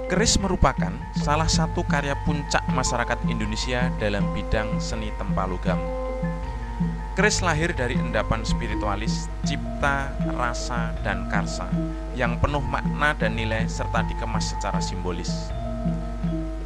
Keris merupakan salah satu karya puncak masyarakat Indonesia dalam bidang seni tempalogam. Keris lahir dari endapan spiritualis, cipta, rasa, dan karsa yang penuh makna dan nilai serta dikemas secara simbolis.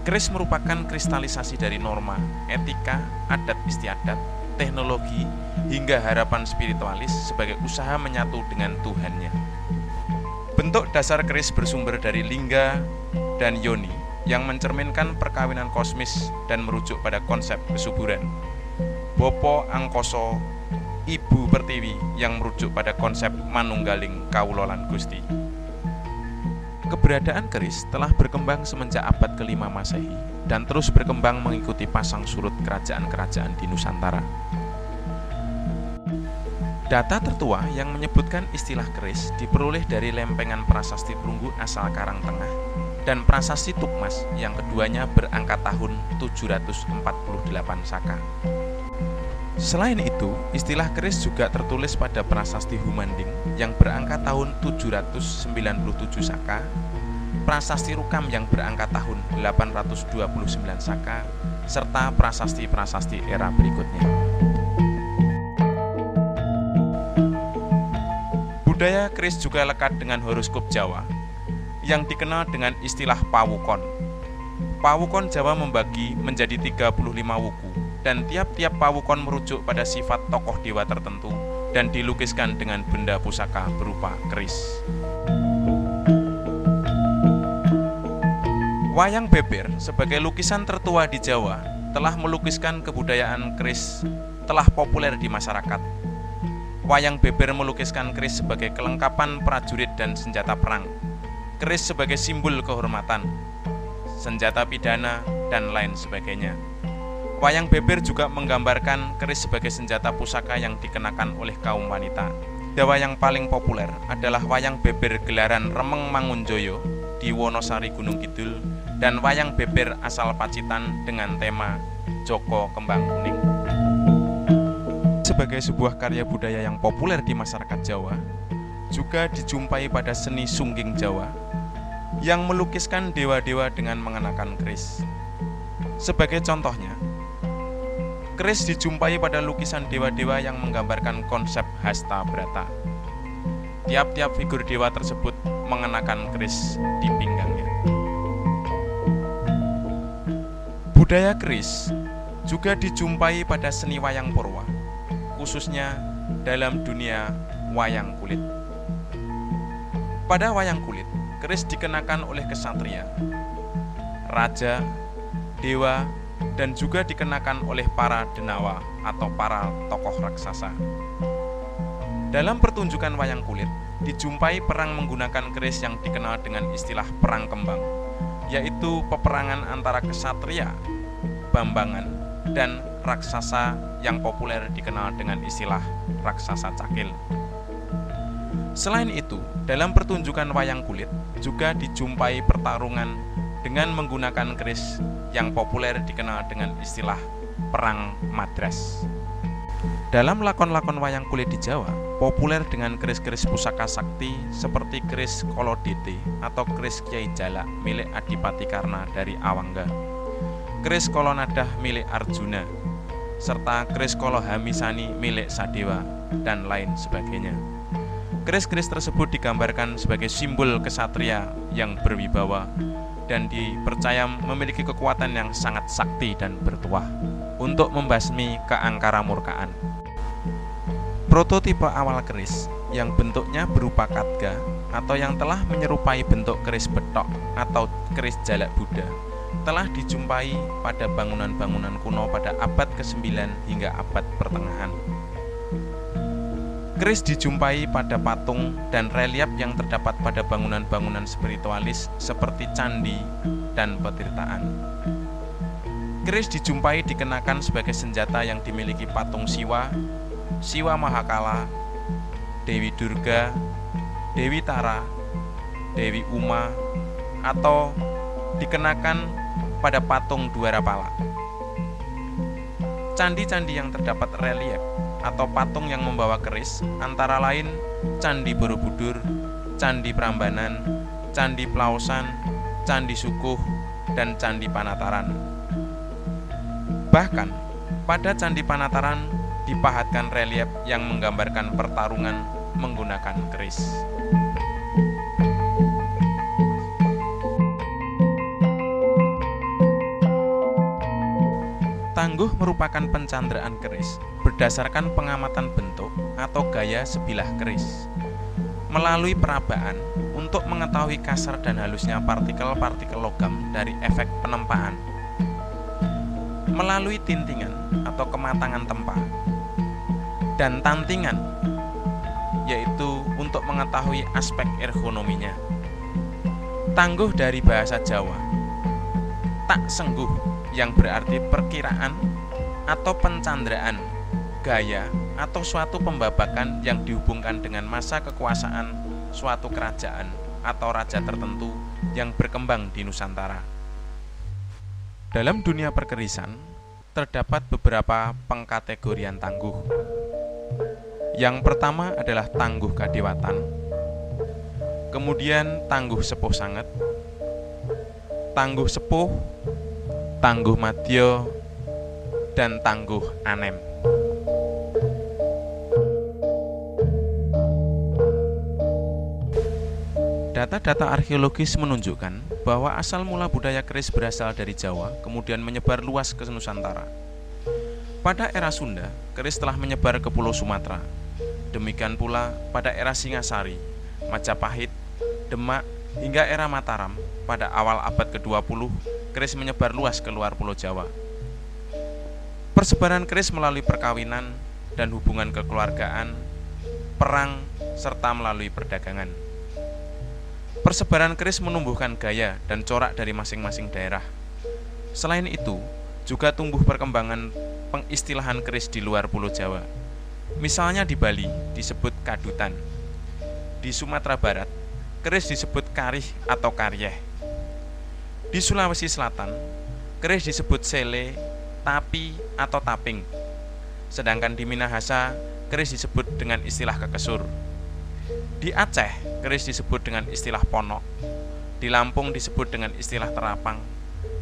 Keris merupakan kristalisasi dari norma, etika, adat istiadat, teknologi, hingga harapan spiritualis sebagai usaha menyatu dengan Tuhannya. Bentuk dasar keris bersumber dari lingga dan yoni yang mencerminkan perkawinan kosmis dan merujuk pada konsep kesuburan. Bopo angkoso, ibu pertiwi yang merujuk pada konsep manunggaling kawula lan Gusti. Keberadaan keris telah berkembang semenjak abad ke-5 Masehi dan terus berkembang mengikuti pasang surut kerajaan-kerajaan di Nusantara. Data tertua yang menyebutkan istilah keris diperoleh dari lempengan prasasti Prunggu asal Karangtengah dan prasasti Tukmas yang keduanya berangka tahun 748 Saka. Selain itu, istilah keris juga tertulis pada prasasti Humanding yang berangka tahun 797 Saka, prasasti Rukam yang berangka tahun 829 Saka, serta prasasti-prasasti era berikutnya. Budaya keris juga lekat dengan horoskop Jawa yang dikenal dengan istilah pawukon. Pawukon Jawa membagi menjadi 35 wuku dan tiap-tiap pawukon merujuk pada sifat tokoh dewa tertentu dan dilukiskan dengan benda pusaka berupa keris. Wayang beber sebagai lukisan tertua di Jawa telah melukiskan kebudayaan keris telah populer di masyarakat. Wayang beber melukiskan keris sebagai kelengkapan prajurit dan senjata perang, keris sebagai simbol kehormatan, senjata pidana, dan lain sebagainya. Wayang beber juga menggambarkan keris sebagai senjata pusaka yang dikenakan oleh kaum wanita. Dawa yang paling populer adalah wayang beber gelaran Remeng Mangunjoyo di Wonosari Gunung Kidul dan wayang beber asal Pacitan dengan tema Joko Kembang Kuning. Sebagai sebuah karya budaya yang populer di masyarakat Jawa, juga dijumpai pada seni sungging Jawa yang melukiskan dewa-dewa dengan mengenakan keris. Sebagai contohnya, keris dijumpai pada lukisan dewa-dewa yang menggambarkan konsep hasta brata. Tiap-tiap figur dewa tersebut mengenakan keris di pinggangnya. Budaya keris juga dijumpai pada seni wayang Purwa, khususnya dalam dunia wayang kulit. Pada wayang kulit, keris dikenakan oleh ksatria, raja, dewa, dan juga dikenakan oleh para denawa atau para tokoh raksasa. Dalam pertunjukan wayang kulit, dijumpai perang menggunakan keris yang dikenal dengan istilah perang kembang, yaitu peperangan antara ksatria, bambangan, dan raksasa yang populer dikenal dengan istilah raksasa cakil. Selain itu, dalam pertunjukan wayang kulit juga dijumpai pertarungan dengan menggunakan keris yang populer dikenal dengan istilah perang madras. Dalam lakon-lakon wayang kulit di Jawa, populer dengan keris-keris pusaka sakti seperti keris Kolodete atau keris Kyai Jalak milik Adipati Karna dari Awangga, keris Kolonadah milik Arjuna, serta keris Kolo Hamisani milik Sadewa, dan lain sebagainya. Keris-keris tersebut digambarkan sebagai simbol kesatria yang berwibawa dan dipercaya memiliki kekuatan yang sangat sakti dan bertuah untuk membasmi keangkara murkaan. Prototipe awal keris yang bentuknya berupa katga atau yang telah menyerupai bentuk keris betok atau keris jalak Buddha telah dijumpai pada bangunan-bangunan kuno pada abad ke-9 hingga abad pertengahan. Keris dijumpai pada patung dan relief yang terdapat pada bangunan-bangunan spiritualis seperti candi dan petirtaan. Keris dijumpai dikenakan sebagai senjata yang dimiliki patung Siwa, Siwa Mahakala, Dewi Durga, Dewi Tara, Dewi Uma, atau dikenakan pada patung Dwarapala. Candi-candi yang terdapat relief atau patung yang membawa keris antara lain Candi Borobudur, Candi Prambanan, Candi Plausan, Candi Sukuh, dan Candi Panataran. Bahkan, pada Candi Panataran dipahatkan relief yang menggambarkan pertarungan menggunakan keris. Tangguh merupakan pencanderaan keris berdasarkan pengamatan bentuk atau gaya sebilah keris melalui perabaan untuk mengetahui kasar dan halusnya partikel-partikel logam dari efek penempaan, melalui tintingan atau kematangan tempa, dan tantingan, yaitu untuk mengetahui aspek ergonominya. Tangguh dari bahasa Jawa, tak sengguh, yang berarti perkiraan atau pencanderaan, gaya atau suatu pembabakan yang dihubungkan dengan masa kekuasaan suatu kerajaan atau raja tertentu yang berkembang di Nusantara. Dalam dunia perkerisan, terdapat beberapa pengkategorian tangguh. Yang pertama adalah tangguh kadewatan, kemudian tangguh sepuh sanget, tangguh sepuh, tangguh madya, dan tangguh anem. Data-data arkeologis menunjukkan bahwa asal mula budaya keris berasal dari Jawa, kemudian menyebar luas ke Nusantara. Pada era Sunda, keris telah menyebar ke Pulau Sumatera. Demikian pula pada era Singasari, Majapahit, Demak, hingga era Mataram. Pada awal abad ke-20, keris menyebar luas ke luar Pulau Jawa. Persebaran keris melalui perkawinan dan hubungan kekeluargaan, perang, serta melalui perdagangan. Persebaran keris menumbuhkan gaya dan corak dari masing-masing daerah. Selain itu, juga tumbuh perkembangan pengistilahan keris di luar Pulau Jawa. Misalnya di Bali disebut kadutan. Di Sumatera Barat, keris disebut karih atau karyeh. Di Sulawesi Selatan, keris disebut sele, tapi atau taping. Sedangkan di Minahasa, keris disebut dengan istilah kekesur. Di Aceh, keris disebut dengan istilah ponok. Di Lampung disebut dengan istilah terapang.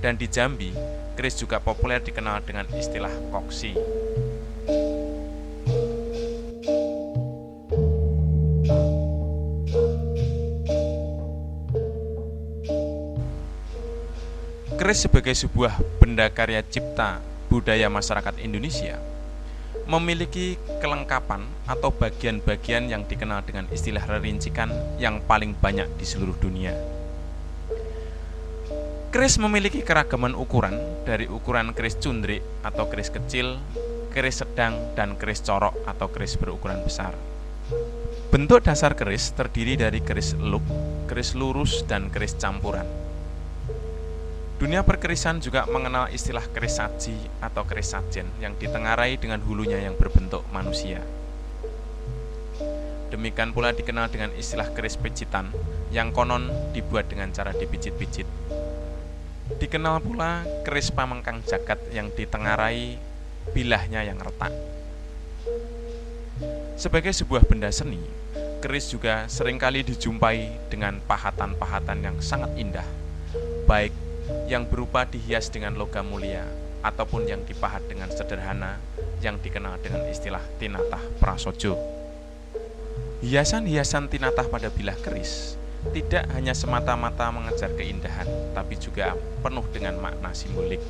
Dan di Jambi, keris juga populer dikenal dengan istilah koksi. Keris sebagai sebuah benda karya cipta budaya masyarakat Indonesia memiliki kelengkapan atau bagian-bagian yang dikenal dengan istilah rerincikan yang paling banyak di seluruh dunia. Keris memiliki keragaman ukuran, dari ukuran keris cundrik atau keris kecil, keris sedang, dan keris corok atau keris berukuran besar. Bentuk dasar keris terdiri dari keris eluk, keris lurus, dan keris campuran. Dunia perkerisan juga mengenal istilah keris saji atau keris sajen yang ditengarai dengan hulunya yang berbentuk manusia. Demikian pula dikenal dengan istilah keris picitan yang konon dibuat dengan cara dipijit-pijit. Dikenal pula keris pamengkang jagat yang ditengarai bilahnya yang retak. Sebagai sebuah benda seni, keris juga seringkali dijumpai dengan pahatan-pahatan yang sangat indah, baik yang berupa dihias dengan logam mulia ataupun yang dipahat dengan sederhana yang dikenal dengan istilah tinatah prasojo. Hiasan-hiasan tinatah pada bilah keris tidak hanya semata-mata mengejar keindahan, tapi juga penuh dengan makna simbolik.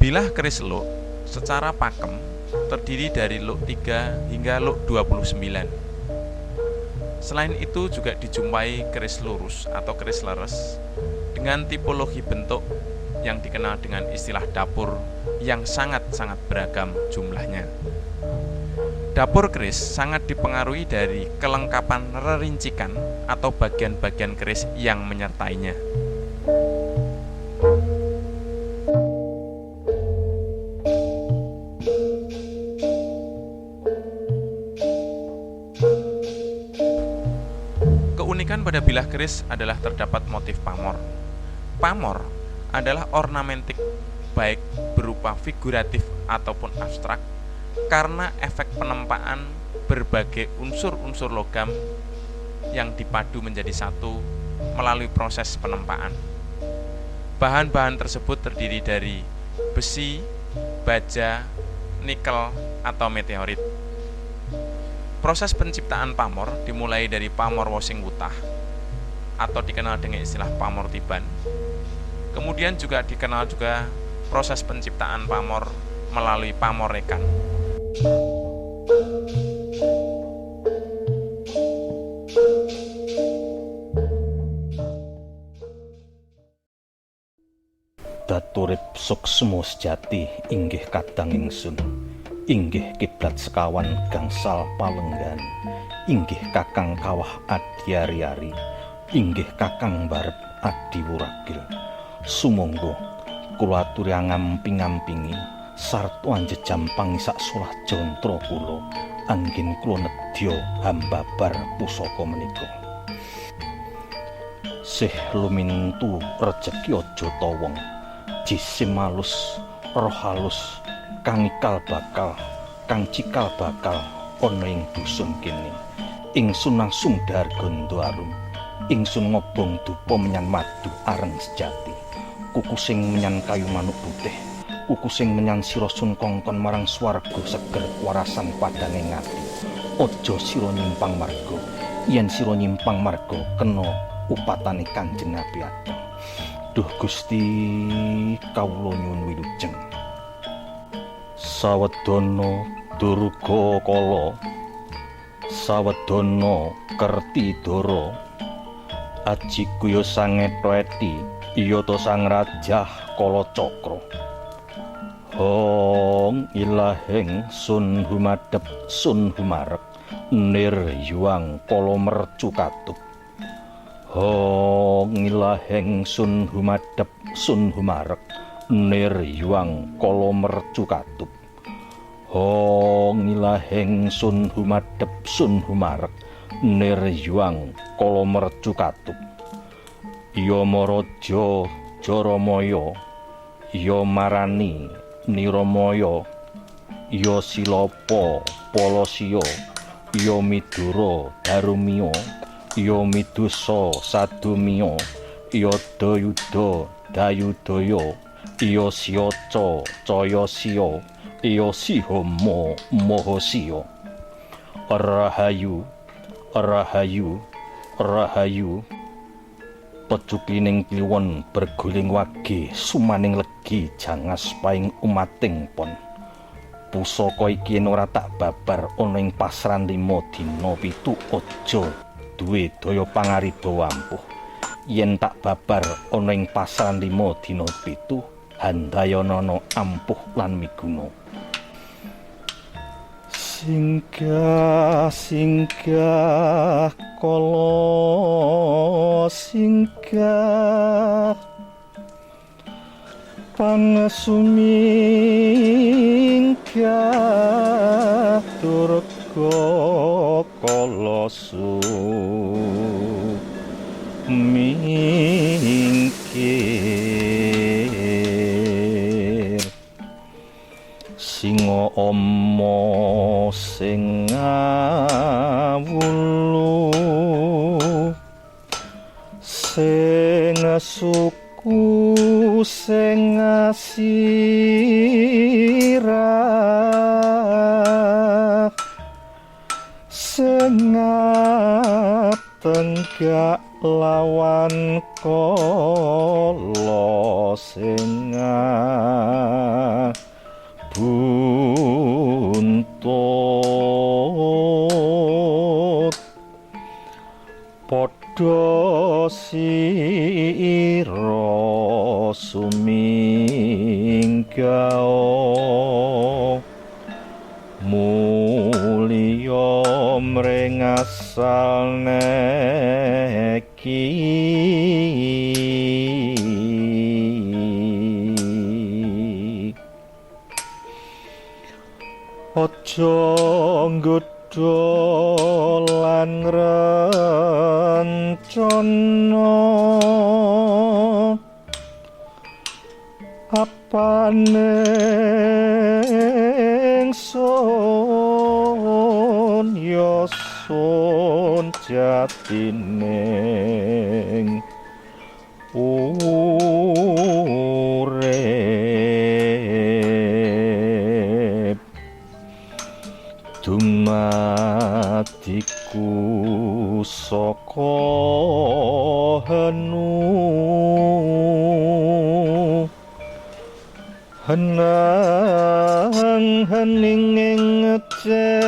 Bilah keris luk secara pakem terdiri dari luk 3 hingga luk 29. Selain itu juga dijumpai keris lurus atau keris leres dengan tipologi bentuk yang dikenal dengan istilah dapur yang sangat-sangat beragam jumlahnya. Dapur keris sangat dipengaruhi dari kelengkapan rerincikan atau bagian-bagian keris yang menyertainya. Keunikan pada bilah keris adalah terdapat motif pamor. Pamor adalah ornamentik baik berupa figuratif ataupun abstrak karena efek penempaan berbagai unsur-unsur logam yang dipadu menjadi satu melalui proses penempaan. Bahan-bahan tersebut terdiri dari besi, baja, nikel, atau meteorit. Proses penciptaan pamor dimulai dari pamor wosing wutah atau dikenal dengan istilah pamor tiban. Kemudian juga dikenal juga proses penciptaan pamor melalui pamor rekan. Daturip suksma sejati inggih kadang ingsun, inggih kiblat sekawan gangsal palenggan, inggih kakang kawah adyari-ari, inggih kakang barep adiwuragil. Sumangga kula aturi ngamping-ngampingi sarta anjejam pangisak solah jantra kula anggen kula nedya hambabar pusaka menika. Sih lumintu rejeki aja tawong, jisim halus, roh halus, kang ikal bakal, kang cikal bakal ana ing dusun kene. Ingsun langsung darganda arum, ingsun ngobong dupa menyang madu areng sejati. Kuku sing menyang kayu manuk putih, kuku sing menyang sira sun kongkon marang swarga seger warasan padange ngati. Aja sira nyimpang marga, yen sira nyimpang marga kena upatane Kanjeng Nabi Adang. Duh Gusti, kawula nyuwun wilujeng. Sawedana durga kala, sawedana Kertidara, aji kuya sangetweti, iya to sang rajah Kalacakra. Hong ilahing sun humadep sun humarek, nir yuang kala mercu katup. Hong ilahing sun humadep sun humarek, nir yuang kala mercu katup. Hong ilahing sun humadep sun humarek, nir yuang kala mercu katup. Yamaraja Jaramaya, ya marani Niramaya, ya Silapa Palasya, ya Midura Darumiya, ya Midusa Sadumiya, ya Dayuda Dayudaya, ya Siyaca Cayasiya, ya Sihama Mahasiya. Rahayu Rahayu Rahayu. Pecukining kliwon berguling wage sumaning legi jangas paing umating pon. Pusaka iki ora tak babar ana ing pasran 5 dina 7 aja duwe daya pangariba ampuh. Yen tak babar ana ing pasran 5 dina 7 handayana ampuh lan miguna. Singgah singgah kala singgah pangesuminggah durga kala sumingkir. Singa ama sing ngawulu, sing suku sing asirah, sing tenggak lawan kala sing buntut. Padha sira suminggah mulya mring asalne iki. Aja nggodha lan rencana apane ingsun ya ingsun jatining urip dumadiku saka henang hening ing cipta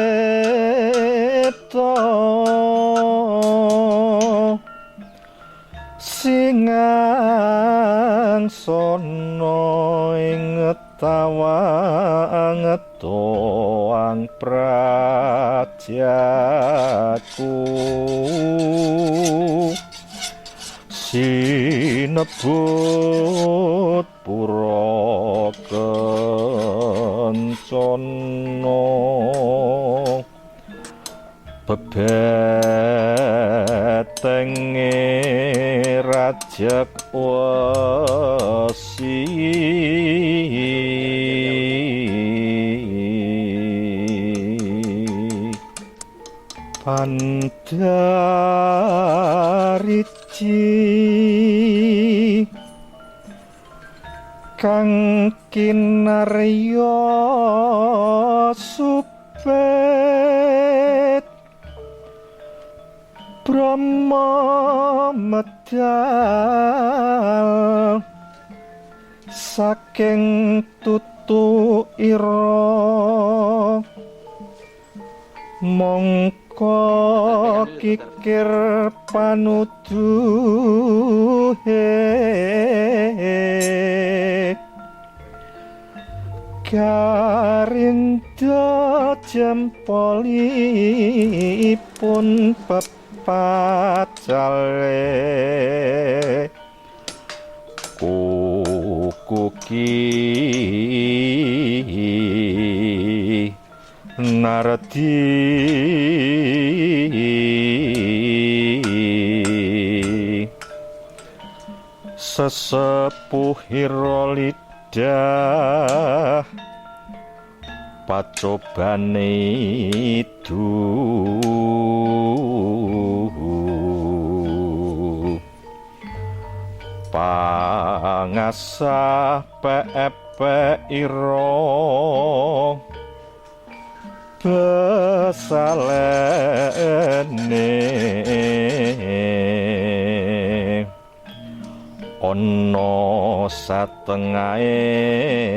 singang sono ing tawang toang prajaku sinebut pura kencana bebetenge rajak wesi pandarici kang kinarya supet Brahma medal saking tutu ira mongko kikir panuduhe karinda jempolipun pepacale kukuki naradi sesepuhira lidah pacobane itu pangasah pepe ira besalene ana satengahe